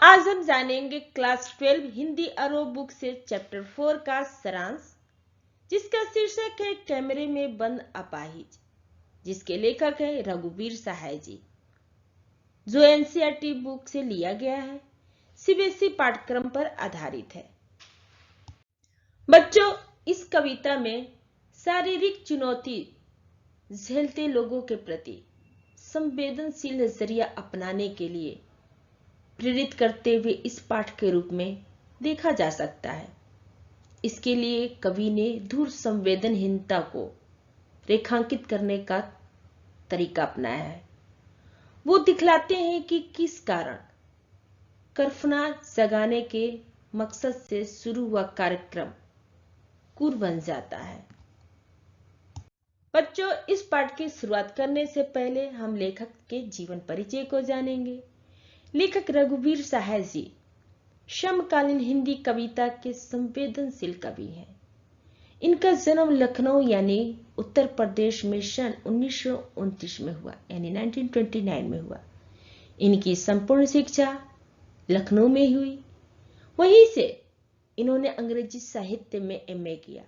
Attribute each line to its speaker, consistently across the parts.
Speaker 1: आज हम जानेंगे क्लास 12 हिंदी अरो बुक से चैप्टर 4 का सारांश, जिसका शीर्षक है कैमरे में बंद अपाहिज, जिसके लेखक है रघुवीर सहाय जी, जो एनसीईआरटी बुक से लिया गया है, सीबीएसई पाठ्यक्रम पर आधारित है। बच्चों, इस कविता में शारीरिक चुनौती झेलते लोगों के प्रति संवेदनशील नजरिया अपनाने के लिए प्रेरित करते हुए इस पाठ के रूप में देखा जा सकता है। इसके लिए कवि ने दूर संवेदनहीनता को रेखांकित करने का तरीका अपनाया है। वो दिखलाते हैं कि किस कारण कल्पना जगाने के मकसद से शुरू हुआ कार्यक्रम कुर बन जाता है। बच्चों, इस पाठ की शुरुआत करने से पहले हम लेखक के जीवन परिचय को जानेंगे। लेखक रघुवीर सहाय जी समकालीन हिंदी कविता के संवेदनशील कवि हैं। इनका जन्म लखनऊ यानी उत्तर प्रदेश में सन 1929 में हुआ, यानी 1929 में हुआ। इनकी संपूर्ण शिक्षा लखनऊ में हुई। वहीं से इन्होंने अंग्रेजी साहित्य में एमए किया।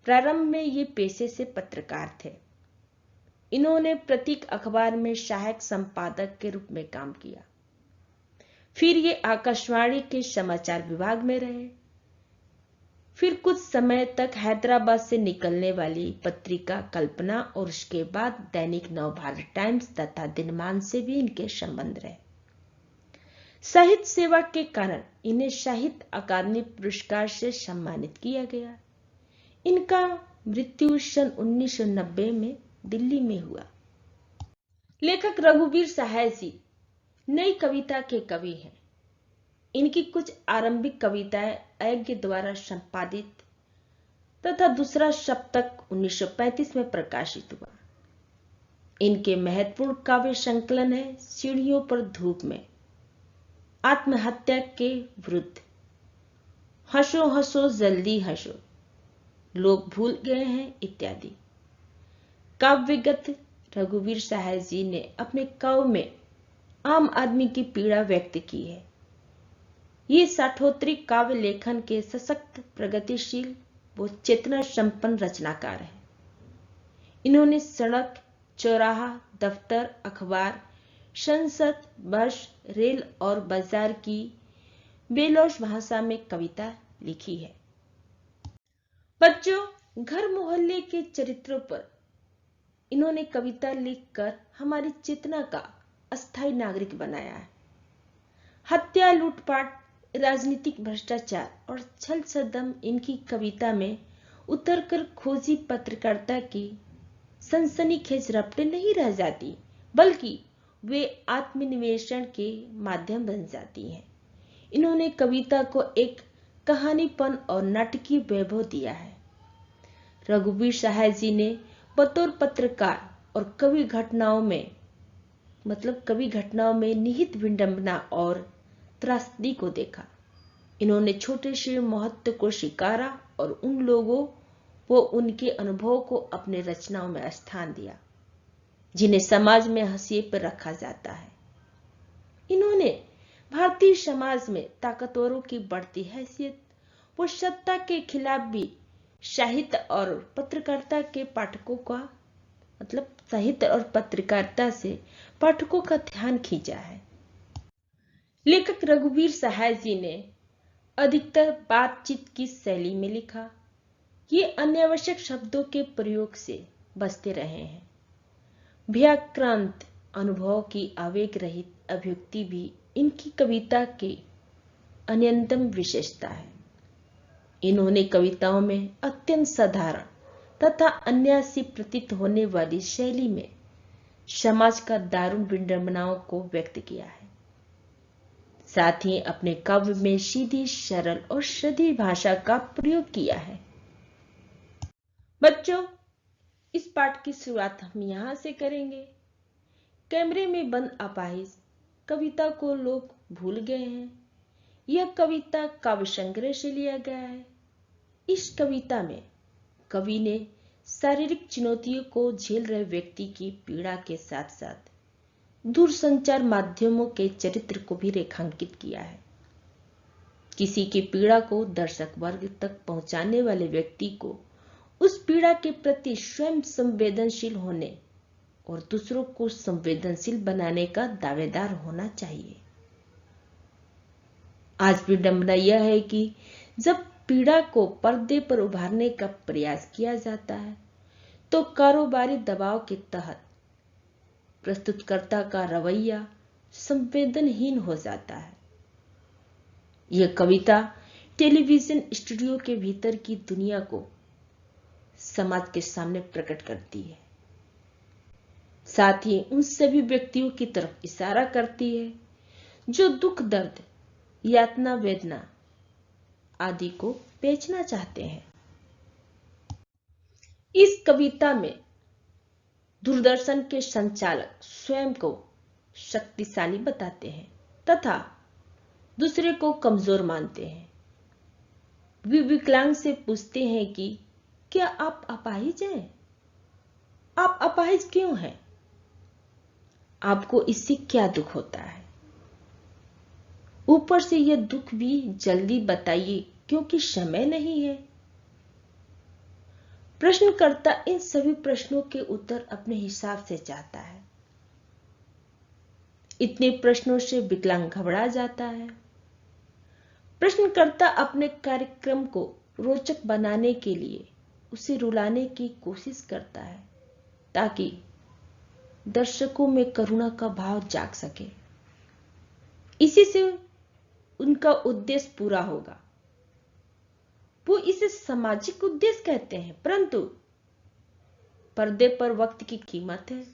Speaker 1: प्रारंभ में ये पेशे से पत्रकार थे। इन्होंने प्रतीक अखबार में सहायक संपादक के रूप में काम किया। फिर ये आकाशवाणी के समाचार विभाग में रहे। फिर कुछ समय तक हैदराबाद से निकलने वाली पत्रिका कल्पना और उसके बाद दैनिक नवभारत टाइम्स तथा दिनमान से भी इनके संबंध रहे। साहित्य सेवा के कारण इन्हें साहित्य अकादमी पुरस्कार से सम्मानित किया गया। इनका मृत्यु सन 1990 में दिल्ली में हुआ। लेखक रघुवीर सहाय जी नई कविता के कवि हैं। इनकी कुछ आरंभिक कविताएं अयज्ञ द्वारा संपादित तथा दूसरा सप्तक 1935 में प्रकाशित हुआ। इनके महत्वपूर्ण काव्य संकलन है सीढ़ियों पर धूप में, आत्महत्या के विरुद्ध, हंसो हंसो जल्दी हंसो, लोग भूल गए हैं इत्यादि। काव्यगत रघुवीर सहाय जी ने अपने काव्य में आम आदमी की पीड़ा व्यक्त की है। ये साठोत्तरी काव्य लेखन के सशक्त, प्रगतिशील व चेतना संपन्न रचनाकार हैं। इन्होंने सड़क, चौराहा, दफ्तर, अखबार, संसद, बस, रेल और बाजार की बेलौस भाषा में कविता लिखी है। बच्चों, घर मोहल्ले के चरित्रों पर इन्होंने कविता लिखकर हमारी चेतना का अस्थायी नागरिक बनाया है। हत्या, लूटपाट, राजनीतिक भ्रष्टाचार और छल सदम इनकी कविता में उतरकर खोजी पत्रकारिता की सनसनीखेज रपटें नहीं रह जाती, बल्कि वे आत्मनिवेशन के माध्यम बन जाती हैं। इन्होंने कविता को एक कहानीपन और नाटकीय वैभव दिया है। रघुवीर सहाय जी ने बतौर पत्रकार और कवि घटनाओं में निहित विडंबना और त्रासदी को देखा। इन्होंने छोटे से महत्व को स्वीकारा और उन लोगों व उनके अनुभव को अपने रचनाओं में स्थान दिया जिन्हें समाज में हाशिए पर रखा जाता है। इन्होंने भारतीय समाज में ताकतवरों की बढ़ती हैसियत व सत्ता के खिलाफ भी साहित्य और पत्रकारिता से पाठकों का ध्यान खींचा है। लेखक रघुवीर सहाय जी ने अधिकतर बातचीत की शैली में लिखा। ये अनावश्यक शब्दों के प्रयोग से बचते रहे हैं। व्याक्रांत अनुभव की आवेग रहित अभिव्यक्ति भी इनकी कविता की अन्यतम विशेषता है। इन्होंने कविताओं में अत्यंत साधारण तथा अन्यासी प्रतीत होने वाली शैली में समाज का दारुण विडंबनाओं को व्यक्त किया है। साथ ही अपने काव्य में सीधी, सरल और सधी भाषा का प्रयोग किया है। बच्चों, इस पाठ की शुरुआत हम यहां से करेंगे। कैमरे में बंद अपाहिज कविता को लोग भूल गए हैं। यह कविता काव्य संग्रह से लिया गया है। इस कविता में कवि ने शारीरिक चुनौतियों को झेल रहे व्यक्ति की पीड़ा के साथ साथ दूरसंचार माध्यमों के चरित्र को भी रेखांकित किया है। किसी की पीड़ा को दर्शक वर्ग तक पहुंचाने वाले व्यक्ति को उस पीड़ा के प्रति स्वयं संवेदनशील होने और दूसरों को संवेदनशील बनाने का दावेदार होना चाहिए। आज विडंबना यह है कि जब पीड़ा को पर्दे पर उभारने का प्रयास किया जाता है तो कारोबारी दबाव के तहत प्रस्तुतकर्ता का रवैया संवेदनहीन हो जाता है। यह कविता टेलीविजन स्टूडियो के भीतर की दुनिया को समाज के सामने प्रकट करती है, साथ ही उन सभी व्यक्तियों की तरफ इशारा करती है जो दुख, दर्द, यातना, वेदना आदि को बेचना चाहते हैं। इस कविता में दूरदर्शन के संचालक स्वयं को शक्तिशाली बताते हैं तथा दूसरे को कमजोर मानते हैं। वे विकलांग से पूछते हैं कि क्या आप अपाहिज हैं? आप अपाहिज क्यों हैं? आपको इससे क्या दुख होता है? ऊपर से यह दुख भी जल्दी बताइए क्योंकि समय नहीं है। प्रश्नकर्ता इन सभी प्रश्नों के उत्तर अपने हिसाब से चाहता है। इतने प्रश्नों से विकलांग घबरा जाता है। प्रश्नकर्ता अपने कार्यक्रम को रोचक बनाने के लिए उसे रुलाने की कोशिश करता है ताकि दर्शकों में करुणा का भाव जाग सके। इसी से उनका उद्देश्य पूरा होगा। वो इसे सामाजिक उद्देश्य कहते हैं, परंतु पर्दे पर वक्त की कीमत है।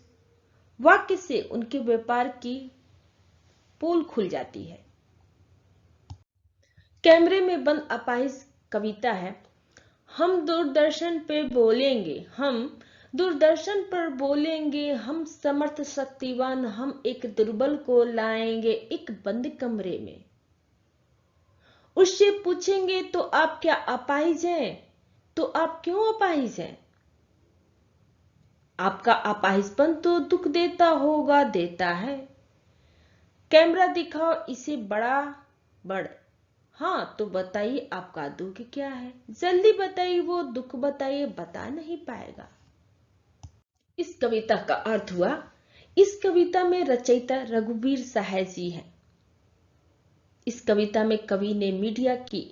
Speaker 1: वाक्य से उनके व्यापार की पोल खुल जाती है। कैमरे में बंद अपाहिज कविता है। हम दूरदर्शन पे बोलेंगे, हम दूरदर्शन पर बोलेंगे, हम समर्थ शक्तिवान, हम एक दुर्बल को लाएंगे एक बंद कमरे में। उससे पूछेंगे तो आप क्या अपाहिज हैं? तो आप क्यों अपाहिज हैं? आपका अपाहिजपन तो दुख देता होगा, देता है। कैमरा दिखाओ इसे बड़ा बड़। हाँ तो बताइए आपका दुख क्या है? जल्दी बताइए, वो दुख बताइए, बता नहीं पाएगा। इस कविता का अर्थ हुआ। इस कविता में रचयिता रघुवीर सहाय जी हैं। इस कविता में कवि ने मीडिया की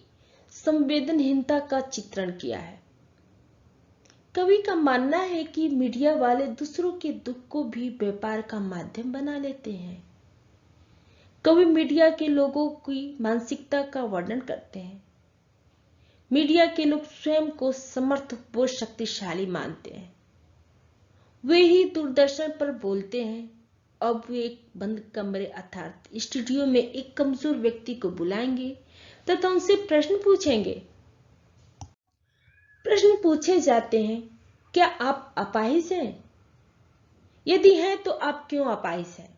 Speaker 1: संवेदनहीनता का चित्रण किया है। कवि का मानना है कि मीडिया वाले दूसरों के दुख को भी व्यापार का माध्यम बना लेते हैं। कवि मीडिया के लोगों की मानसिकता का वर्णन करते हैं। मीडिया के लोग स्वयं को समर्थ व शक्तिशाली मानते हैं। वे ही दूरदर्शन पर बोलते हैं। अब वे एक बंद कमरे अर्थात स्टूडियो में एक कमजोर व्यक्ति को बुलाएंगे तथा उनसे प्रश्न पूछेंगे। प्रश्न पूछे जाते हैं, क्या आप अपाहिज हैं? यदि हैं तो आप क्यों अपाहिज हैं?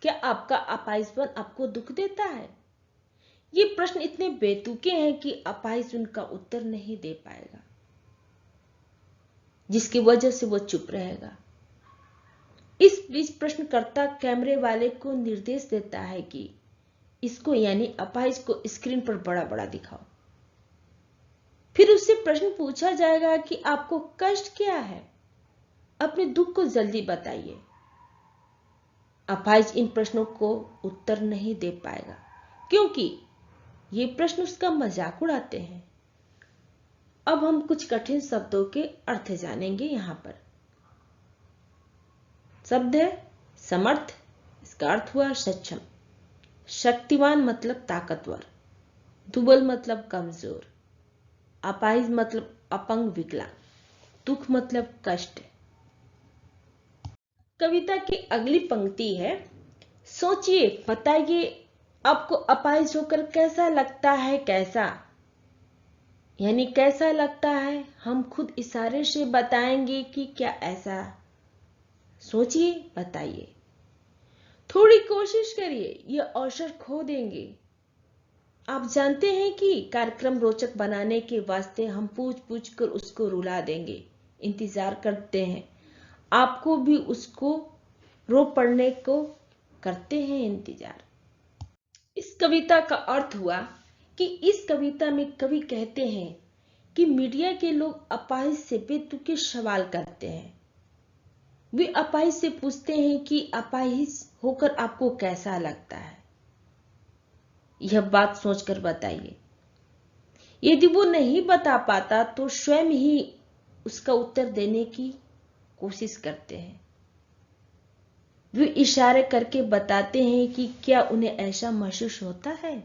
Speaker 1: क्या आपका अपाहिजपन आपको दुख देता है? ये प्रश्न इतने बेतुके हैं कि अपाहिज उनका उत्तर नहीं दे पाएगा, जिसकी वजह से वो चुप रहेगा। इस बीच प्रश्नकर्ता कैमरे वाले को निर्देश देता है कि इसको यानी अपाहिज को स्क्रीन पर बड़ा बड़ा दिखाओ। फिर उससे प्रश्न पूछा जाएगा कि आपको कष्ट क्या है? अपने दुख को जल्दी बताइए। अपाहिज इन प्रश्नों को उत्तर नहीं दे पाएगा क्योंकि ये प्रश्न उसका मजाक उड़ाते हैं। अब हम कुछ कठिन शब्दों के अर्थ जानेंगे। यहां पर शब्द है समर्थ, इसका अर्थ हुआ सक्षम। शक्तिवान मतलब ताकतवर। दुर्बल मतलब कमजोर। अपाहिज मतलब अपंग, विकलांग। दुख मतलब कष्ट। कविता की अगली पंक्ति है, सोचिए, बताइए आपको अपाहिज होकर कैसा लगता है? कैसा यानी कैसा लगता है? हम खुद इशारे से बताएंगे कि क्या ऐसा। सोचिए, बताइए, थोड़ी कोशिश करिए, यह अवसर खो देंगे। आप जानते हैं कि कार्यक्रम रोचक बनाने के वास्ते हम पूछ पूछ कर उसको रुला देंगे, इंतजार करते हैं। आपको भी उसको रो पड़ने को करते हैं इंतजार। इस कविता का अर्थ हुआ कि इस कविता में कवि कहते हैं कि मीडिया के लोग अपाहिज से बेतुके सवाल करते हैं। वे अपाहिज से पूछते हैं कि अपाहिज होकर आपको कैसा लगता है। यह बात सोचकर बताइए। यदि वो नहीं बता पाता तो स्वयं ही उसका उत्तर देने की कोशिश करते हैं। वे इशारे करके बताते हैं कि क्या उन्हें ऐसा महसूस होता है।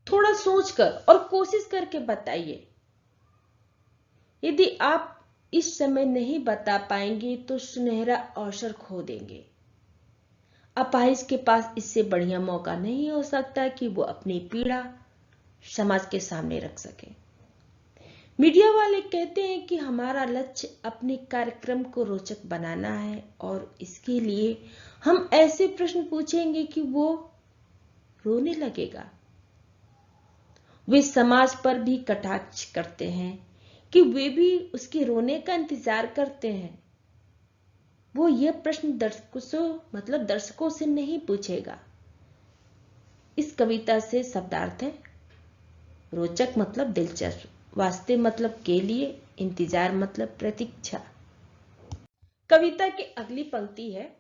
Speaker 1: थोड़ा सोचकर और कोशिश करके बताइए। यदि आप इस समय नहीं बता पाएंगे तो सुनहरा अवसर खो देंगे। अपाहिज के पास इससे बढ़िया मौका नहीं हो सकता कि वो अपनी पीड़ा समाज के सामने रख सके। मीडिया वाले कहते हैं कि हमारा लक्ष्य अपने कार्यक्रम को रोचक बनाना है और इसके लिए हम ऐसे प्रश्न पूछेंगे कि वो रोने लगेगा। वे समाज पर भी कटाक्ष करते हैं कि वे भी उसके रोने का इंतजार करते हैं। वो यह प्रश्न दर्शकों से नहीं पूछेगा। इस कविता से शब्दार्थ है रोचक मतलब दिलचस्प, वास्ते मतलब के लिए, इंतजार मतलब प्रतीक्षा। कविता की अगली पंक्ति है,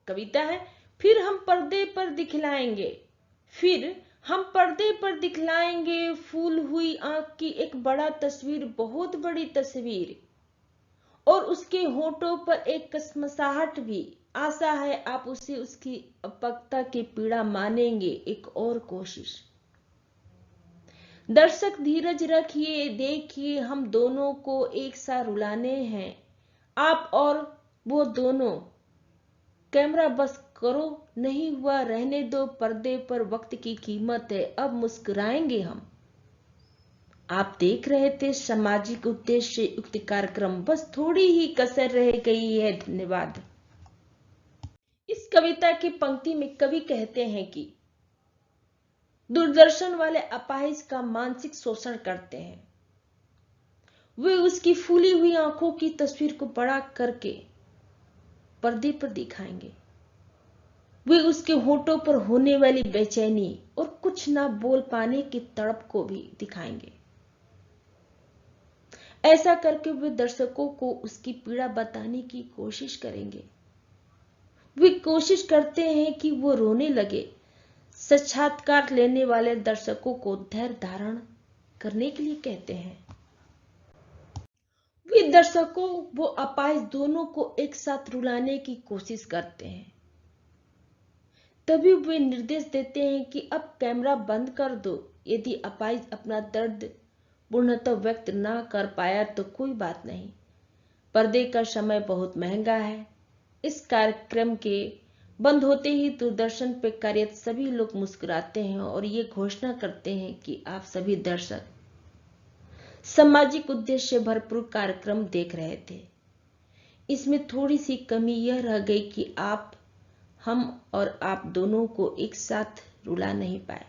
Speaker 1: कविता है फिर हम पर्दे पर दिखलाएंगे, फिर हम पर्दे पर दिखलाएंगे फूल हुई आंख की एक बड़ा तस्वीर, बहुत बड़ी तस्वीर, और उसके होठों पर एक कसमसाहट भी। आशा है आप उसे उसकी अपक्वता की पीड़ा मानेंगे। एक और कोशिश। दर्शक धीरज रखिए, देखिए हम दोनों को एक साथ रुलाने हैं, आप और वो दोनों। कैमरा बस करो, नहीं हुआ रहने दो पर्दे पर, वक्त की कीमत है, अब मुस्कुराएंगे हम। आप देख रहे थे सामाजिक उद्देश्य से युक्त कार्यक्रम, बस थोड़ी ही कसर रह गई है। धन्यवाद। इस कविता की पंक्ति में कवि कहते हैं कि दूरदर्शन वाले अपाहिज का मानसिक शोषण करते हैं। वे उसकी फूली हुई आंखों की तस्वीर को बड़ा करके पर्दे पर दिखाएंगे। वे उसके होठों पर होने वाली बेचैनी और कुछ ना बोल पाने की तड़प को भी दिखाएंगे। ऐसा करके वे दर्शकों को उसकी पीड़ा बताने की कोशिश करेंगे। वे कोशिश करते हैं कि वो रोने लगे। साक्षात्कार लेने वाले दर्शकों को धैर्य धारण करने के लिए कहते हैं। वे दर्शकों वो अपाहिज दोनों को एक साथ रुलाने की कोशिश करते हैं। तभी वे निर्देश देते हैं कि अब कैमरा बंद कर दो। यदि अपाहिज अपना दर्द पूर्णतः व्यक्त ना कर पाया तो कोई बात नहीं, पर्दे का समय बहुत महंगा है। इस कार्यक्रम के बंद होते ही दूरदर्शन पर कार्यरत सभी लोग मुस्कुराते हैं और ये घोषणा करते हैं कि आप सभी दर्शक सामाजिक उद्देश्य से भरपूर कार्यक्रम देख रहे थे। इसमें थोड़ी सी कमी यह रह गई कि हम और आप दोनों को एक साथ रुला नहीं पाए।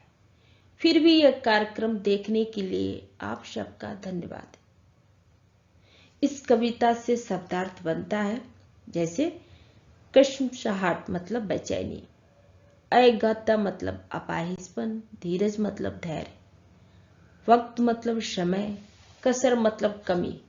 Speaker 1: फिर भी यह कार्यक्रम देखने के लिए आप सबका धन्यवाद। इस कविता से शब्दार्थ बनता है जैसे कसमसाहट मतलब बेचैनी, अयोग्यता मतलब अपाहिजपन, धीरज मतलब धैर्य, वक्त मतलब समय, कसर मतलब कमी,